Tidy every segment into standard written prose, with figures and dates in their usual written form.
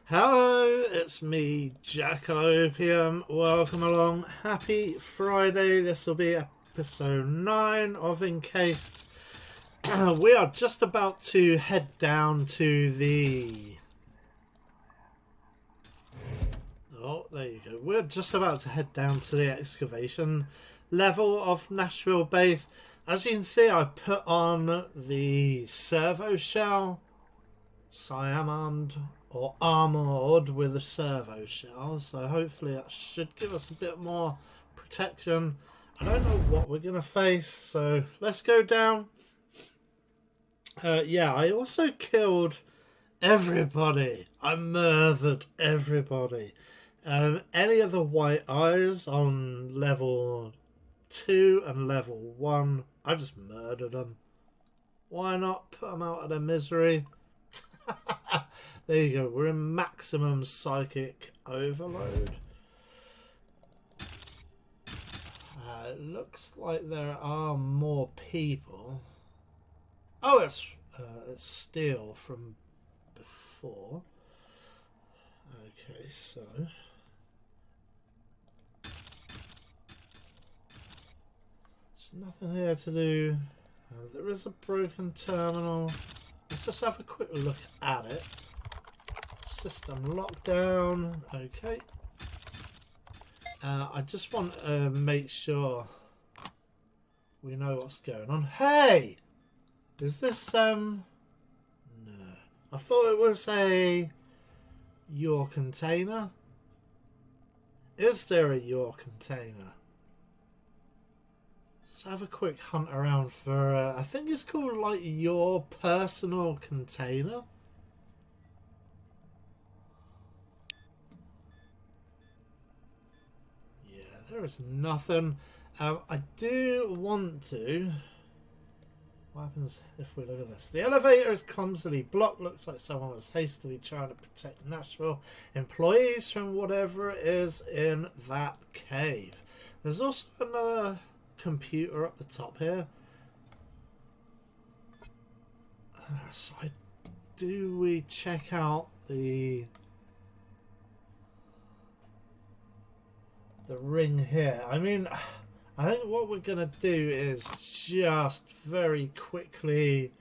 Hello, it's me, Jack-a-Lopium. Welcome along. Happy Friday. This will be episode 9 of Encased. We are just about to head down to the... Oh, there you go. We're just about to head down to the excavation level of Nashville base. As you can see, I put on the servo shell. So I am armed or armoured with a servo shell, so hopefully that should give us a bit more protection. I don't know what we're going to face, so let's go down. Yeah, I also killed everybody. I murdered everybody. Any of the white eyes on level 2 and level 1, I just murdered them. Why not put them out of their misery? There you go, we're in maximum psychic overload. It looks like there are more people. Oh, it's steel from before. Okay, so there's nothing here to do. There is a broken terminal. Let's just have a quick look at it. System lockdown. Okay. I just want to make sure we know what's going on. Hey! Is this, No. I thought it was your container. Is there a your container? Let's have a quick hunt around for, I think it's called like your personal container. Yeah, there is nothing. I do want to... What happens if we look at this? The elevator is clumsily blocked. Looks like someone was hastily trying to protect Nashville employees from whatever is in that cave. There's also another computer up the top here. So do we check out the ring here? I mean, I think what we're gonna do is just very quickly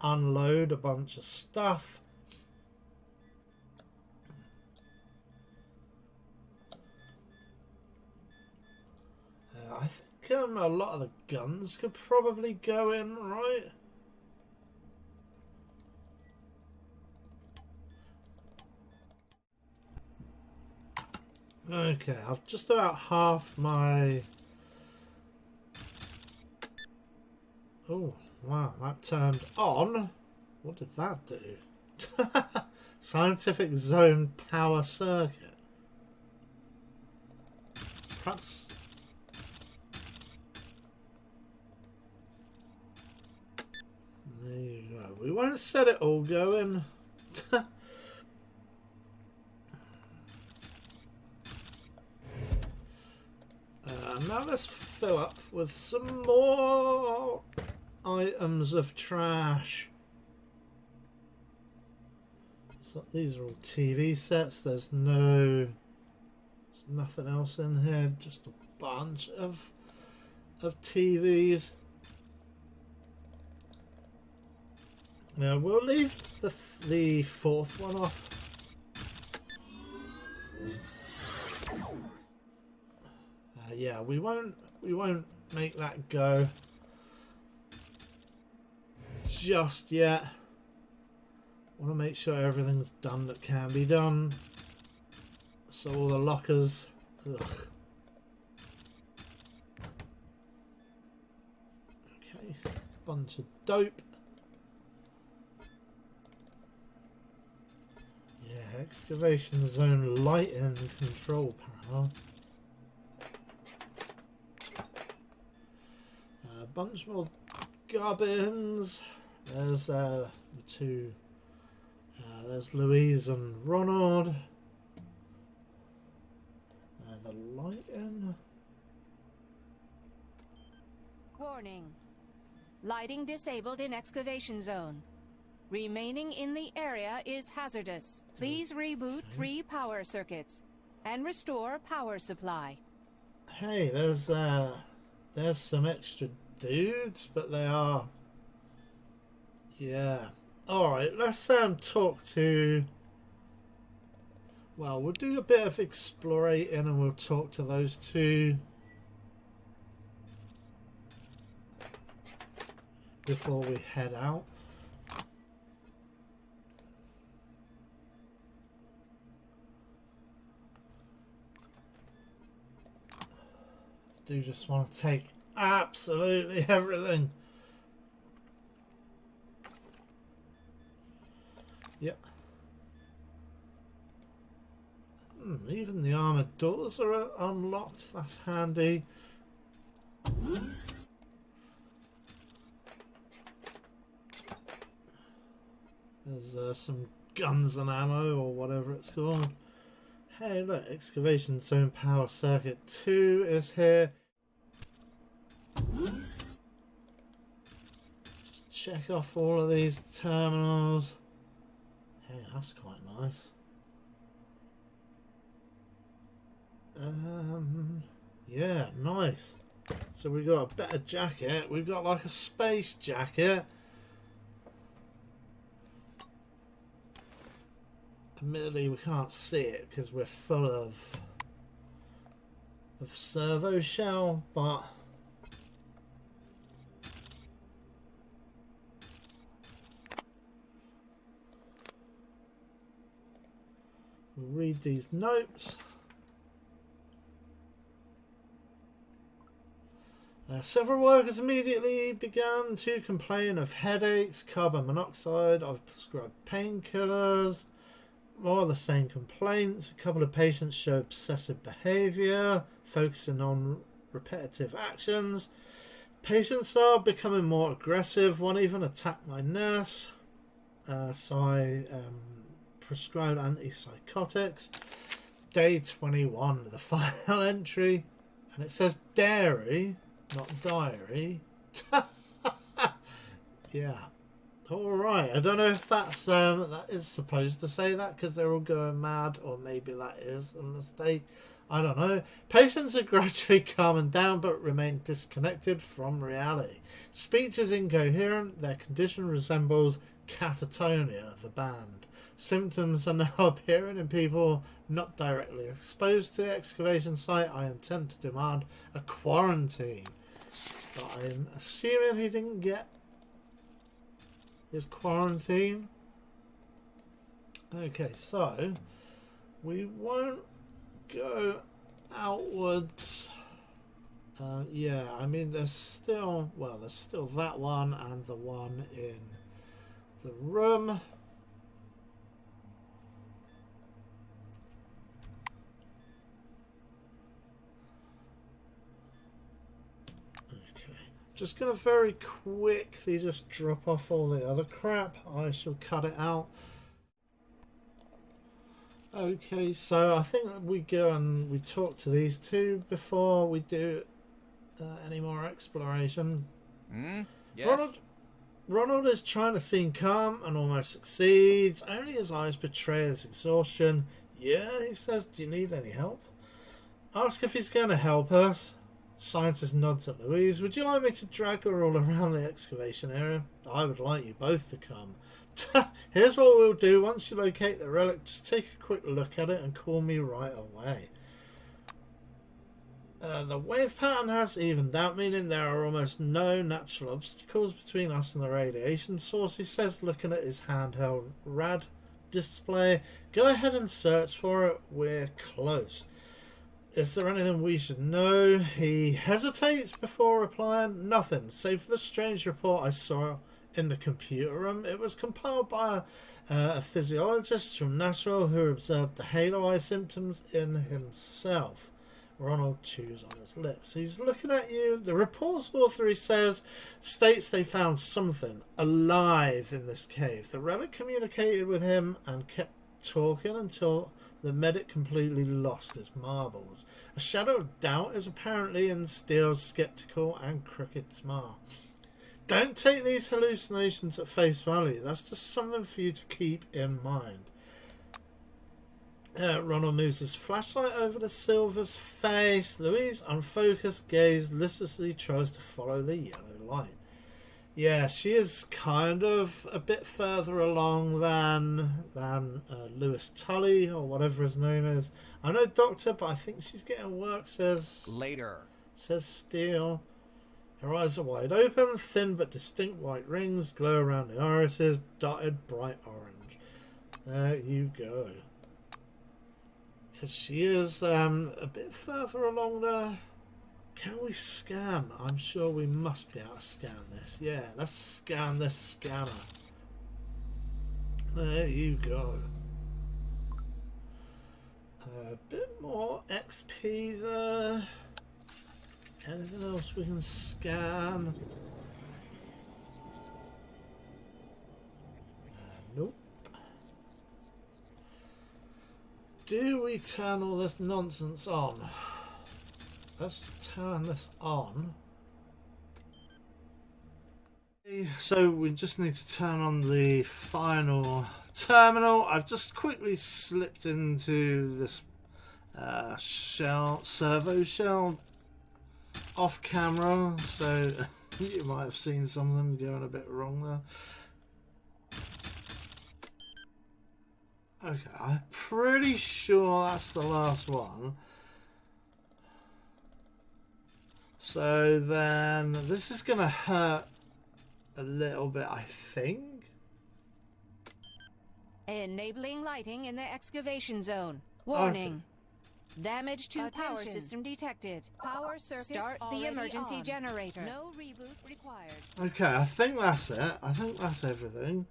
unload a bunch of stuff. I think a lot of the guns could probably go in, right? Okay, I've just about half my... Oh, wow, that turned on. What did that do? Scientific zone power circuit. Perhaps... There you go. We won't set it all going. Now let's fill up with some more items of trash. So these are all TV sets. There's nothing else in here. Just a bunch of TVs. Now we'll leave the fourth one off. Yeah, we won't make that go just yet. Want to make sure everything's done that can be done. So all the lockers. Ugh. Okay, bunch of dope. Yeah, excavation zone lighting control panel. Bunch more gubbins. There's two. There's Louise and Ronald. The lighting. Warning. Lighting disabled in excavation zone. Remaining in the area is hazardous. Please reboot 3 power circuits and restore power supply. Hey, there's some extra dudes, but they are... Yeah. Alright, let's talk to... Well, we'll do a bit of exploring and we'll talk to those two before we head out. Do just want to take absolutely everything. Yep. Even the armored doors are unlocked. That's handy. There's some guns and ammo or whatever it's called. Hey, look, Excavation Zone Power Circuit 2 is here. Just check off all of these terminals. Hey, that's quite nice. Yeah, nice. So we've got a better jacket. We've got like a space jacket. Admittedly, we can't see it because we're full of servo shell, but we'll read these notes. Several workers immediately began to complain of headaches, carbon monoxide. I've prescribed painkillers. More of the same complaints. A couple of patients show obsessive behaviour, focusing on repetitive actions. Patients are becoming more aggressive. One even attacked my nurse. So I prescribed antipsychotics. Day 21, the final entry. And it says dairy, not diary. Yeah. Alright, I don't know if that's that is supposed to say that because they're all going mad, or maybe that is a mistake. I don't know. Patients are gradually calming down but remain disconnected from reality. Speech is incoherent. Their condition resembles catatonia, the band. Symptoms are now appearing in people not directly exposed to the excavation site. I intend to demand a quarantine. But I'm assuming he didn't get his quarantine. Okay, so we won't go outwards. Yeah, I mean there's still that one and the one in the room. Just going to very quickly just drop off all the other crap. I shall cut it out. Okay, so I think we go and we talk to these two before we do any more exploration. Yes. Ronald is trying to seem calm and almost succeeds. Only his eyes betray his exhaustion. Yeah, he says, do you need any help? Ask if he's going to help us. Scientist nods at Louise. Would you like me to drag her all around the excavation area? I would like you both to come. Here's what we'll do. Once you locate the relic, just take a quick look at it and call me right away. The wave pattern has evened out, meaning there are almost no natural obstacles between us and the radiation source, he says, looking at his handheld rad display. Go ahead and search for it. We're close. Is there anything we should know? He hesitates before replying. Nothing, save for the strange report I saw in the computer room. It was compiled by a physiologist from Nashville who observed the halo eye symptoms in himself. Ronald chews on his lips. He's looking at you. The report's author, he says, states they found something alive in this cave. The relic communicated with him and kept talking until the medic completely lost his marbles. A shadow of doubt is apparently in Steele's skeptical and crooked smile. don't take these hallucinations at face value. That's just something for you to keep in mind. Ronald moves his flashlight over the Silver's face. Louise, unfocused gaze, listlessly tries to follow the yellow light. Yeah, she is kind of a bit further along than Lewis Tully, or whatever his name is. I know Doctor, but I think she's getting work, says Steele. Her eyes are wide open, thin but distinct white rings glow around the irises, dotted bright orange. There you go. Because she is a bit further along there. Can we scan? I'm sure we must be able to scan this. Yeah, let's scan this scanner. There you go. A bit more XP there. Anything else we can scan? Nope. Do we turn all this nonsense on? Let's turn this on. So we just need to turn on the final terminal. I've just quickly slipped into this servo shell off camera, so you might have seen something going a bit wrong there. Okay, I'm pretty sure that's the last one. So then this is going to hurt a little bit, I think. Enabling lighting in the excavation zone. Warning. Okay. Damage to power system detected. Power circuit. Start the emergency generator. No reboot required. Okay, I think that's it. I think that's everything.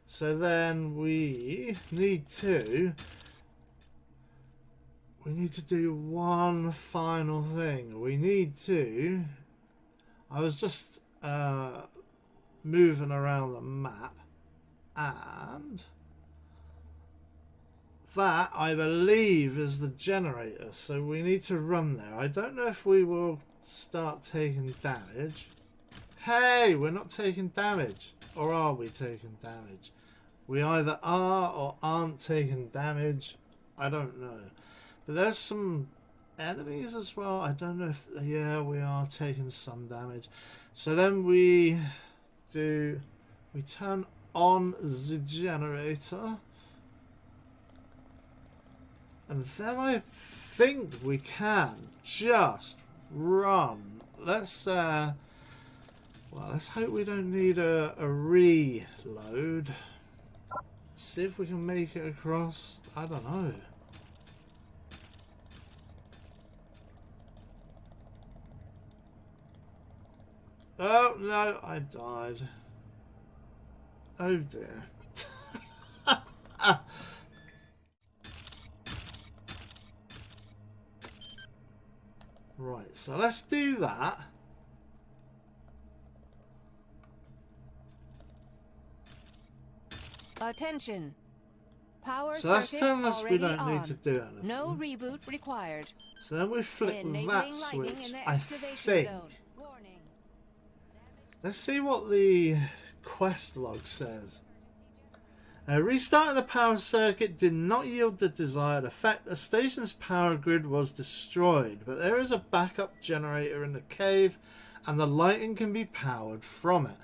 So then we need to do one final thing. We need to... I was just moving around the map, and that, I believe, is the generator. So we need to run there. I don't know if we will start taking damage. Hey, we're not taking damage. Or are we taking damage? We either are or aren't taking damage. I don't know. But there's some enemies as well. I don't know if... Yeah, we are taking some damage. So then we turn on the generator. And then I think we can just run. Let's hope we don't need a reload. See if we can make it across. I don't know. Oh no, I died. Oh dear. Right, so let's do that. Attention. Power so that's circuit telling us we don't on. need to do anything. No reboot required. So then we flip that switch, I think. Zone. Warning. Let's see what the quest log says. Restarting the power circuit did not yield the desired effect. The station's power grid was destroyed, but there is a backup generator in the cave and the lighting can be powered from it.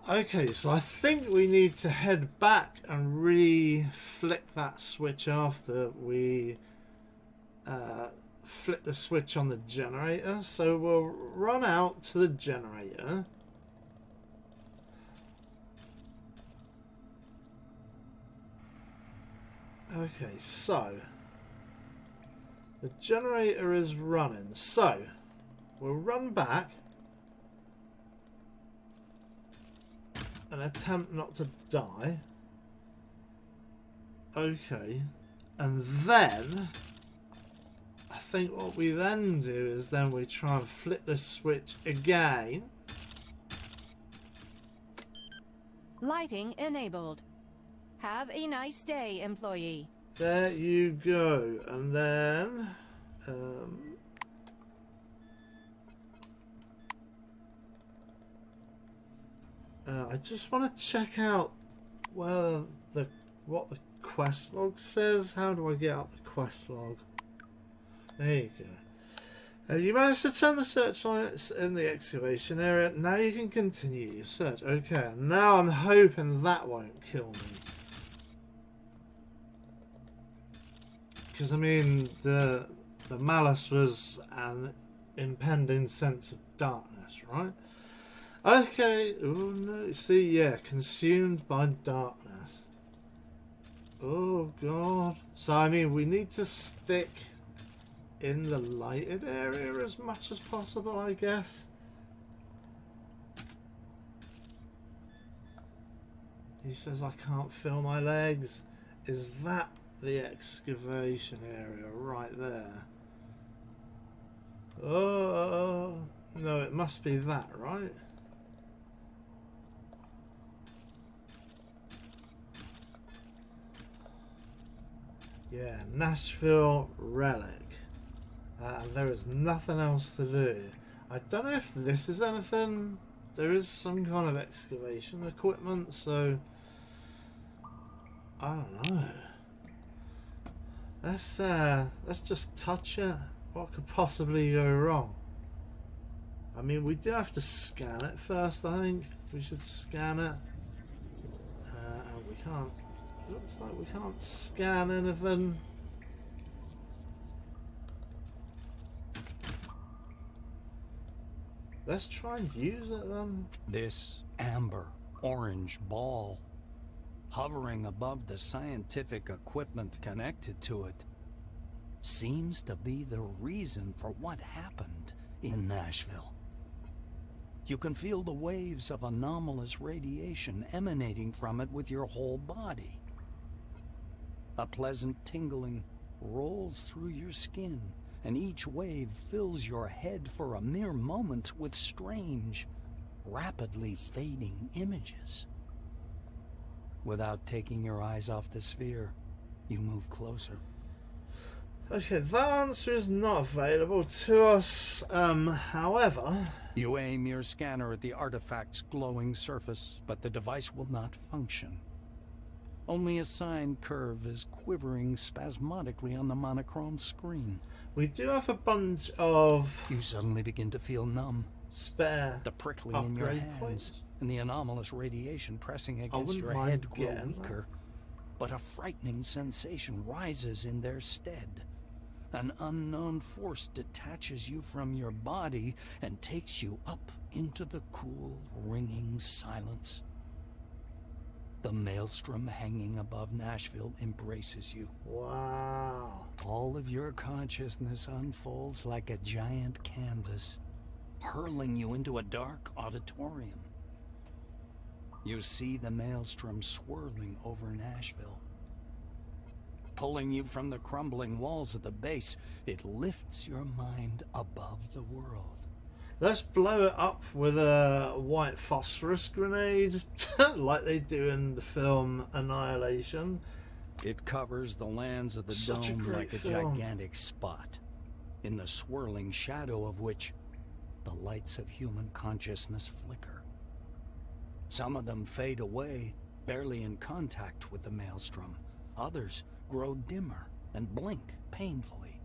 Okay, so I think we need to head back and re-flick that switch after we flip the switch on the generator. So we'll run out to the generator. Okay, so the generator is running. So we'll run back and attempt not to die. Okay, and then I think what we then do is then we try and flip the switch again. Lighting enabled. Have a nice day, employee. There you go. And then I just want to check out where what the quest log says. How do I get out the quest log? There you go. You managed to turn the searchlights in the excavation area. Now you can continue your search. Okay, now I'm hoping that won't kill me. Because, I mean, the malice was an impending sense of darkness, right? Okay, oh no, see, yeah, consumed by darkness. Oh god. So, I mean, we need to stick in the lighted area as much as possible, I guess. He says I can't feel my legs. Is that the excavation area right there? Oh no, it must be that, right? Yeah, Nashville relic. There is nothing else to do. I don't know if this is anything. There is some kind of excavation equipment, so I don't know. Let's just touch it. What could possibly go wrong? I mean, we do have to scan it first, I think. We should scan it. And we can't. Looks like we can't scan anything. Let's try and use it then. This amber orange ball hovering above the scientific equipment connected to it seems to be the reason for what happened in Nashville. You can feel the waves of anomalous radiation emanating from it with your whole body. A pleasant tingling rolls through your skin, and each wave fills your head for a mere moment with strange, rapidly fading images. Without taking your eyes off the sphere, you move closer. Okay, that answer is not available to us. However... You aim your scanner at the artifact's glowing surface, but the device will not function. Only a sine curve is quivering spasmodically on the monochrome screen. We do have a bunch of... You suddenly begin to feel numb. Spare the prickling in your hands points. And the anomalous radiation pressing against your head grow weaker. But a frightening sensation rises in their stead. An unknown force detaches you from your body and takes you up into the cool, ringing silence. The Maelstrom hanging above Nashville embraces you. Wow. All of your consciousness unfolds like a giant canvas, hurling you into a dark auditorium. You see the Maelstrom swirling over Nashville. Pulling you from the crumbling walls at the base, it lifts your mind above the world. Let's blow it up with a white phosphorus grenade, like they do in the film Annihilation. It covers the lands of the dome like a gigantic spot, in the swirling shadow of which the lights of human consciousness flicker. Some of them fade away, barely in contact with the Maelstrom. Others grow dimmer and blink painfully.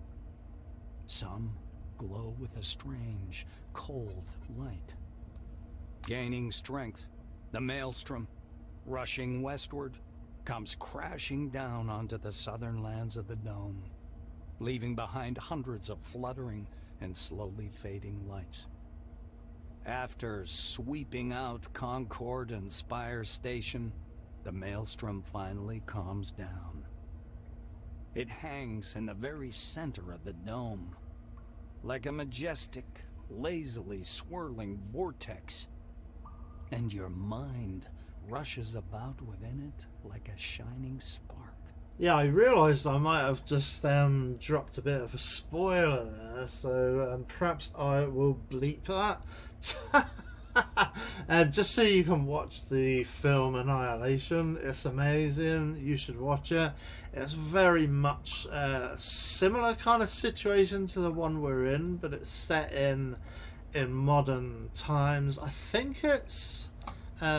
Some glow with a strange, cold light. Gaining strength, the Maelstrom, rushing westward, comes crashing down onto the southern lands of the dome, leaving behind hundreds of fluttering and slowly fading lights. After sweeping out Concord and Spire Station, the Maelstrom finally calms down. It hangs in the very center of the dome, like a majestic, lazily swirling vortex, and your mind rushes about within it like a shining spark. Yeah, I realised I might have just dropped a bit of a spoiler there, so perhaps I will bleep that. Just so you can watch the film Annihilation. It's amazing. You should watch it. It's very much a similar kind of situation to the one we're in, but it's set in modern times. I think it's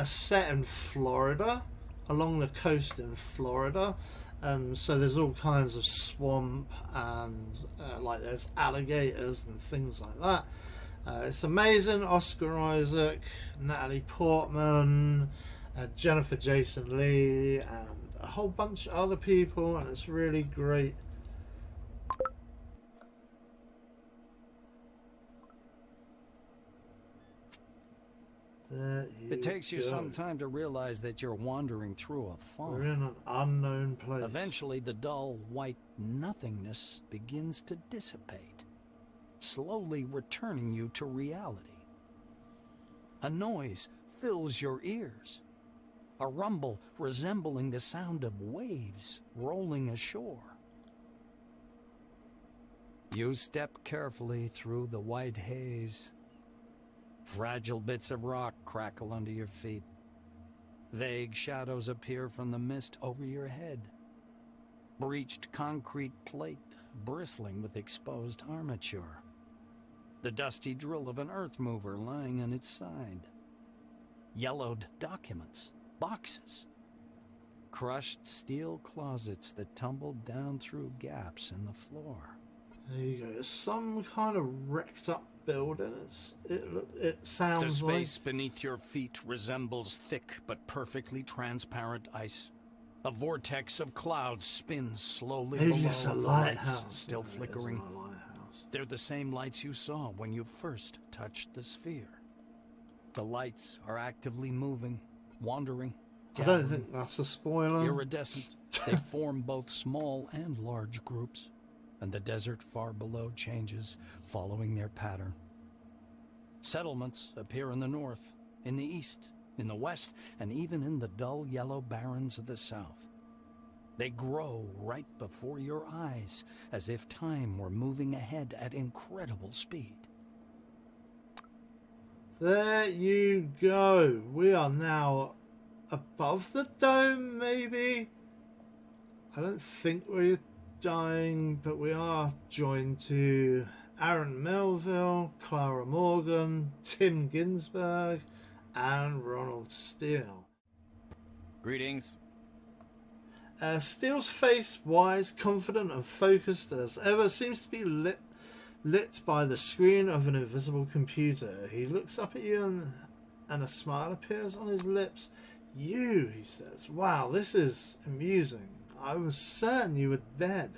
set in Florida, along the coast in Florida. So there's all kinds of swamp and like there's alligators and things like that. It's amazing. Oscar Isaac, Natalie Portman, Jennifer Jason Leigh, and a whole bunch of other people, and it's really great. It takes you some time to realize that you're wandering through a farm. We're in an unknown place. Eventually, the dull, white nothingness begins to dissipate, slowly returning you to reality. A noise fills your ears, a rumble resembling the sound of waves rolling ashore. You step carefully through the white haze. Fragile bits of rock crackle under your feet. Vague shadows appear from the mist over your head. Breached concrete plate bristling with exposed armature. The dusty drill of an earth mover lying on its side. Yellowed documents, boxes. Crushed steel closets that tumbled down through gaps in the floor. There you go. Some kind of wrecked up building. It sounds the space like... beneath your feet resembles thick but perfectly transparent ice. A vortex of clouds spins slowly Maybe below it's a the lighthouse. lights still flickering. They're the same lights you saw when you first touched the sphere. The lights are actively moving, wandering. I don't think that's a spoiler. Iridescent. They form both small and large groups, and the desert far below changes following their pattern. Settlements appear in the north, in the east, in the west, and even in the dull yellow barrens of the south. They grow right before your eyes, as if time were moving ahead at incredible speed. There you go. We are now above the dome, maybe? I don't think we're dying, but we are joined to Aaron Melville, Clara Morgan, Tim Ginsberg, and Ronald Steele. Greetings. Steele's face, wise, confident, and focused as ever, seems to be lit by the screen of an invisible computer. He looks up at you and a smile appears on his lips. You, he says, wow, this is amusing. I was certain you were dead.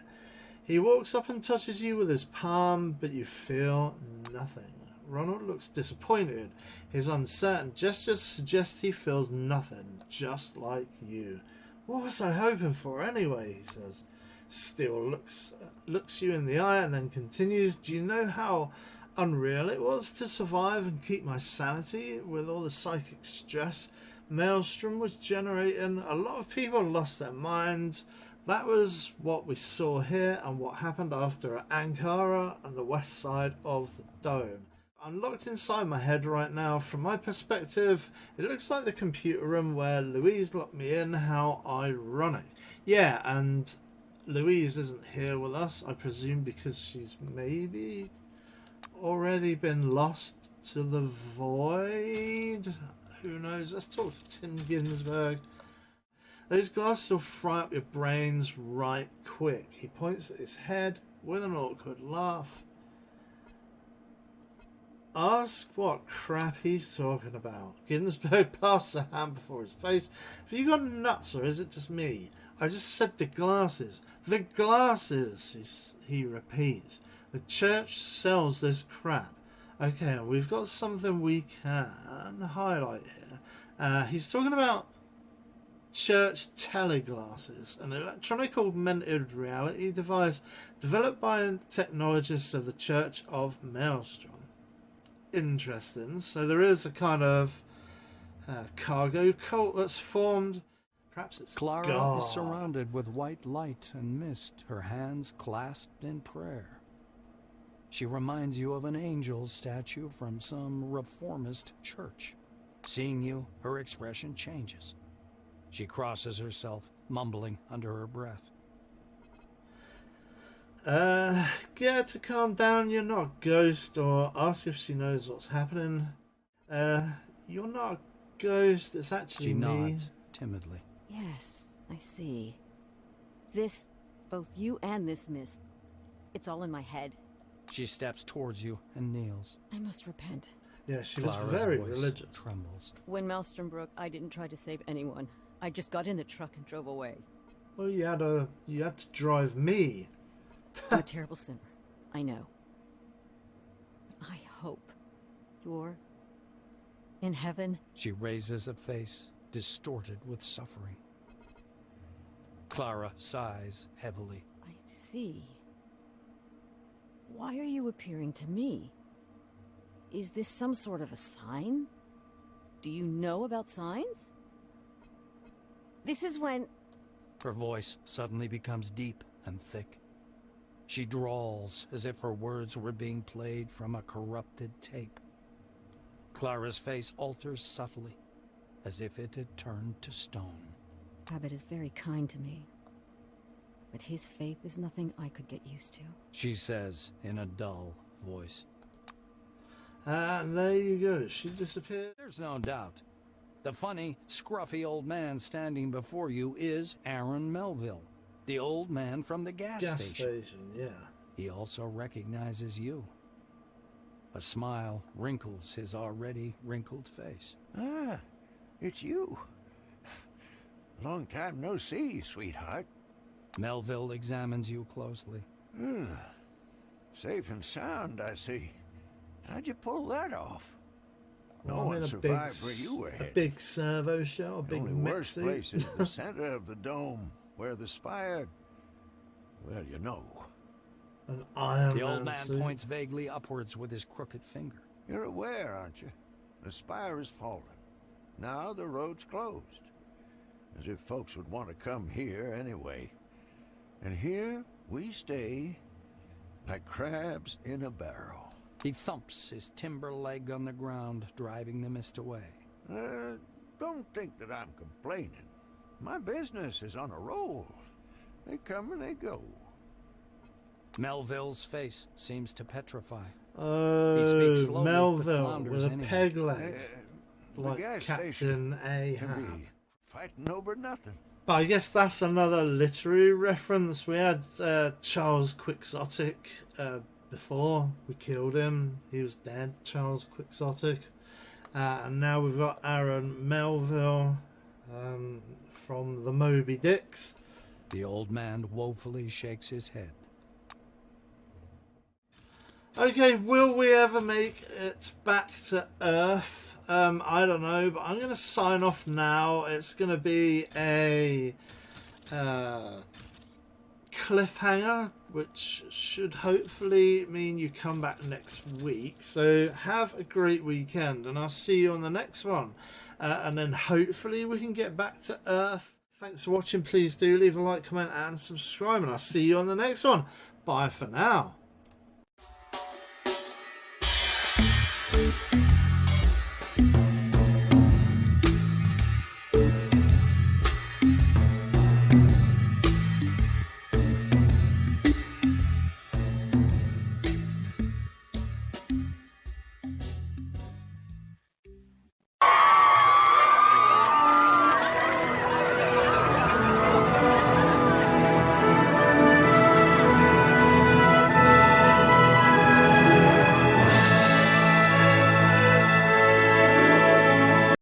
He walks up and touches you with his palm, but you feel nothing. Ronald looks disappointed. His uncertain gestures suggest he feels nothing, just like you. What was I hoping for anyway, he says. Steele looks you in the eye and then continues, do you know how unreal it was to survive and keep my sanity with all the psychic stress Maelstrom was generating? A lot of people lost their minds. That was what we saw here and what happened after Ankara and the west side of the dome. I'm locked inside my head right now. From my perspective, it looks like the computer room where Louise locked me in. How ironic. Yeah, and Louise isn't here with us, I presume, because she's maybe already been lost to the void. Who knows? Let's talk to Tim Ginsberg. Those glasses will fry up your brains right quick. He points at his head with an awkward laugh. Ask what crap he's talking about. Ginsberg passes a hand before his face. Have you gone nuts, or is it just me? I just said the glasses. The glasses, he repeats. The church sells this crap. Okay, we've got something we can highlight here. He's talking about church teleglasses, an electronic augmented reality device developed by technologists of the Church of Maelstrom. Interesting. So there is a kind of cargo cult that's formed. Perhaps it's Clara God. is surrounded with white light and mist, her hands clasped in prayer. She reminds you of an angel statue from some reformist church. Seeing you, her expression changes. She crosses herself, mumbling under her breath. Get her to calm down, you're not a ghost, or ask if she knows what's happening. You're not a ghost. It's actually She me. nods timidly. Yes, I see. This, both you and this mist, it's all in my head. She steps towards you and kneels. I must repent. Yeah, she was Clara's very voice religious. trembles. When Maelstrom broke, I didn't try to save anyone. I just got in the truck and drove away. Well, you had to drive me. I'm a terrible sinner. I know. But I hope you're in heaven. She raises a face distorted with suffering. Clara sighs heavily. I see. Why are you appearing to me? Is this some sort of a sign? Do you know about signs? This is when... Her voice suddenly becomes deep and thick. She drawls as if her words were being played from a corrupted tape. Clara's face alters subtly, as if it had turned to stone. Abbott is very kind to me, but his faith is nothing I could get used to. She says in a dull voice. And there you go. She disappeared. There's no doubt. The funny, scruffy old man standing before you is Aaron Melville, the old man from the gas station. Yeah. He also recognizes you. A smile wrinkles his already wrinkled face. Ah, it's you. Long time no see, sweetheart. Melville examines you closely. Safe and sound, I see. How'd you pull that off? Well, No I'm one in a survived where you were a headed. big servo shell, a The big only worst mixie. place is the center of the dome, where the spire... Well, you know. An Iron The old man suit. points vaguely upwards with his crooked finger. You're aware, aren't you? The spire is fallen. Now the road's closed. As if folks would want to come here anyway. And here we stay like crabs in a barrel. He thumps his timber leg on the ground, driving the mist away. Don't think that I'm complaining. My business is on a roll. They come and they go. Melville's face seems to petrify. Oh, He speaks slowly, but Melville flounders with a anyhow. peg leg, The like gas Captain station can Ahab. be fighting over nothing. But I guess that's another literary reference. We had Charles Quixotic before. We killed him. He was dead, Charles Quixotic. And now we've got Aaron Melville from the Moby Dicks. The old man woefully shakes his head. Okay, will we ever make it back to Earth? I don't know, but I'm going to sign off now. It's going to be a cliffhanger, which should hopefully mean you come back next week. So have a great weekend, and I'll see you on the next one. And then hopefully we can get back to Earth. Thanks for watching. Please do leave a like, comment, and subscribe, and I'll see you on the next one. Bye for now.